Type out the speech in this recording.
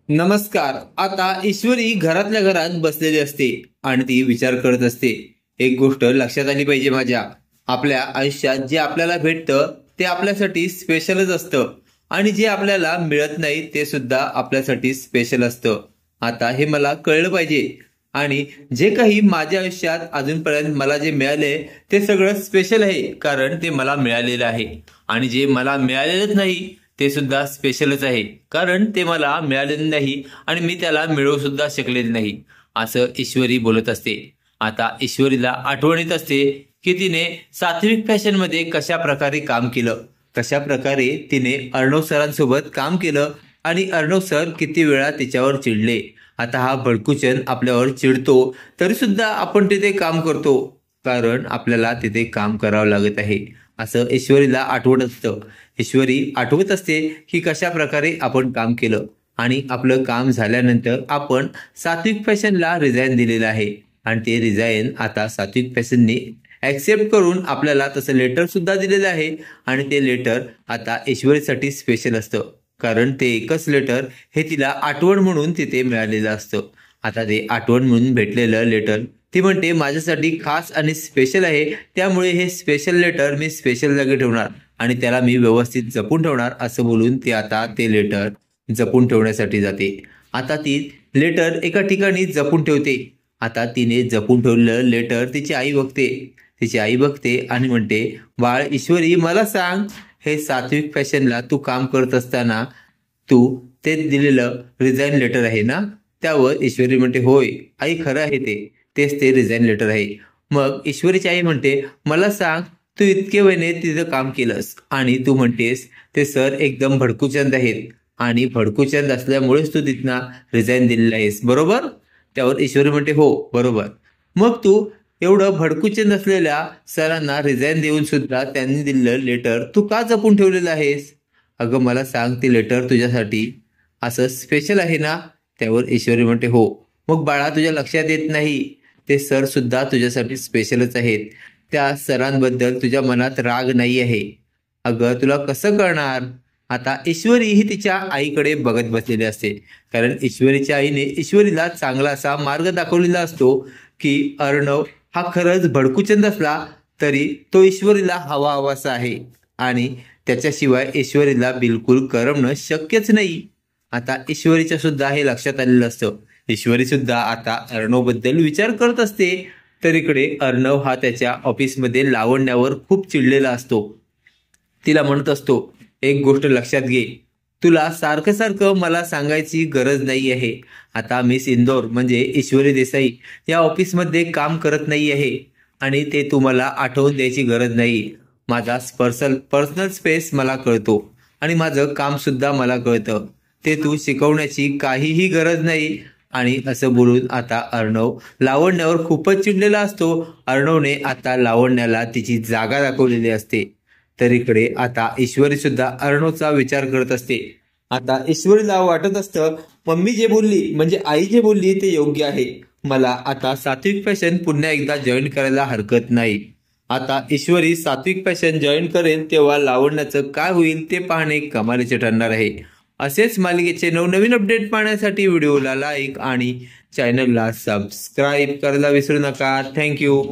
नमस्कार. आता ईश्वरी घरातल्या घरात बसलेली असते आणि ती विचार करत असते. एक गोष्ट लक्षात आली पाहिजे माझ्या. आपल्या आयुष्यात जे आपल्याला भेटतं ते आपल्यासाठी स्पेशलच असतं आणि जे आपल्याला मिळत नाही ते सुद्धा आपल्यासाठी स्पेशल असतं. आता हे मला कळलं पाहिजे आणि जे काही माझ्या आयुष्यात अजूनपर्यंत मला जे मिळाले ते सगळं स्पेशल आहे, कारण ते मला मिळालेलं आहे. आणि जे मला मिळालेलंच नाही ते सुद्धा स्पेशलच आहे, कारण ते मला मिळालेले नाही आणि मी त्याला मिळवू सुद्धा शकलेले नाही, असं ईश्वरी बोलत असते. आता ईश्वरीला आठवण येत असते की तिने सात्विक फॅशन मध्ये कशा प्रकारे काम केलं, कशा प्रकारे तिने अर्णव सरांसोबत काम केलं आणि अर्णव सर किती वेळा तिच्यावर चिडले. आता हा भडकूचंद आपल्यावर चिडतो तरी सुद्धा आपण तिथे काम करतो, कारण आपल्याला तिथे काम करावं लागत आहे, असं ईश्वरीला आठवत असतं. ईश्वरी आठवत असते की कशा प्रकारे आपण काम केलं आणि आपलं काम झाल्यानंतर आपण सात्विक फॅशनला रिझाईन दिलेलं आहे आणि ते रिझाईन आता सात्विक फॅशनने ॲक्सेप्ट करून आपल्याला तसं लेटर सुद्धा दिलेलं आहे. आणि ते लेटर आता ईश्वरीसाठी स्पेशल असतं, कारण ते एकच लेटर हे तिला आठवण म्हणून तिथे मिळालेलं असतं. आता ते आठवण म्हणून भेटलेलं लेटर ती म्हणते माझ्यासाठी खास आणि स्पेशल आहे, त्यामुळे हे स्पेशल लेटर मी स्पेशल जागी ठेवणार आणि त्याला मी व्यवस्थित जपून ठेवणार, असं बोलून ती आता ते लेटर जपून ठेवण्यासाठी जाते. आता ती लेटर एका ठिकाणी जपून ठेवते. आता तिने जपून ठेवलेलं लेटर तिची आई बघते. तिची आई बघते आणि म्हणते, बाळ ईश्वरी, मला सांग, हे सात्विक फॅशनला तू काम करत असताना तू ते दिलेलं रिझाईन लेटर आहे ना? त्यावर ईश्वरी म्हणते, होय आई, खरं आहे, तेच ते रिझाईन लेटर आहे. मग ईश्वरीची आई म्हणते, मला सांग, तू इतके महिने तिथं काम केलंस आणि तू म्हणतेस ते सर एकदम भडकूचंद आहेत आणि भडकूचंद असल्यामुळेच तू तिथनं रिझाईन दिलेलं आहेस, बरोबर? त्यावर ईश्वरी म्हणते, हो बरोबर. मग तू एवढं भडकूचंद असलेल्या सरांना रिझाईन देऊन सुद्धा त्यांनी दिलेलं लेटर तू का जपून ठेवलेलं आहेस? अगं मला सांग, ते लेटर तुझ्यासाठी असं स्पेशल आहे ना? त्यावर ईश्वरी म्हणते, हो. मग बाळा, तुझ्या लक्षात येत नाही, ते सर सुद्धा तुझ्यासाठी स्पेशलच आहेत. त्या सरांबद्दल तुझ्या मनात राग नाही आहे. अगं तुला कसं कळणार? आता ईश्वरी ही तिच्या आईकडे बघत बसलेली असते, कारण ईश्वरीच्या आईने ईश्वरीला चांगला असा मार्ग दाखवलेला असतो की अर्णव हा खरंच भडकूचंद असला तरी तो ईश्वरीला हवा हवासा आहे आणि त्याच्याशिवाय ईश्वरीला बिलकुल करमणं शक्यच नाही. आता ईश्वरीच्या सुद्धा हे लक्षात आलेलं असतं. ईश्वरी सुद्धा आता अर्णव बद्दल विचार करत असते. तर इकडे अर्णव हा त्याच्या ऑफिसमध्ये लावण्यावर खूप चिडलेला असतो. तिला म्हणत असतो, एक गोष्ट लक्षात घे, तुला सारखं सारखं मला सांगायची गरज नाही आहे. आता मिस इंदोर म्हणजे ईश्वरी देसाई या ऑफिसमध्ये काम करत नाही आहे आणि ते तुम्हाला आठवून द्यायची गरज नाही. माझा पर्सनल स्पेस मला कळतो आणि माझं काम सुद्धा मला कळतं. ते तू शिकवण्याची काहीही गरज नाही. आणि असं बोलून आता अर्णव लावण्यावर खूपच चिडलेला असतो. अर्णवने आता लावण्याला तिची जागा दाखवलेली असते. तर इकडे आता ईश्वरी सुद्धा अर्णवचा विचार करत असते. आता ईश्वरीला वाटत असतं, मम्मी जे बोलली म्हणजे आई जे बोलली ते योग्य आहे. मला आता सात्विक फॅशन पुन्हा एकदा जॉईन करायला हरकत नाही. आता ईश्वरी सात्विक फॅशन जॉईन करेल तेव्हा लावण्याचं काय होईल ते पाहणे कमालीचे ठरणार आहे. असेच मालिकेचे नवनवीन अपडेट पाहण्यासाठी व्हिडिओला लाईक आणि चॅनलला सबस्क्राईब करायला विसरू नका. थँक्यू.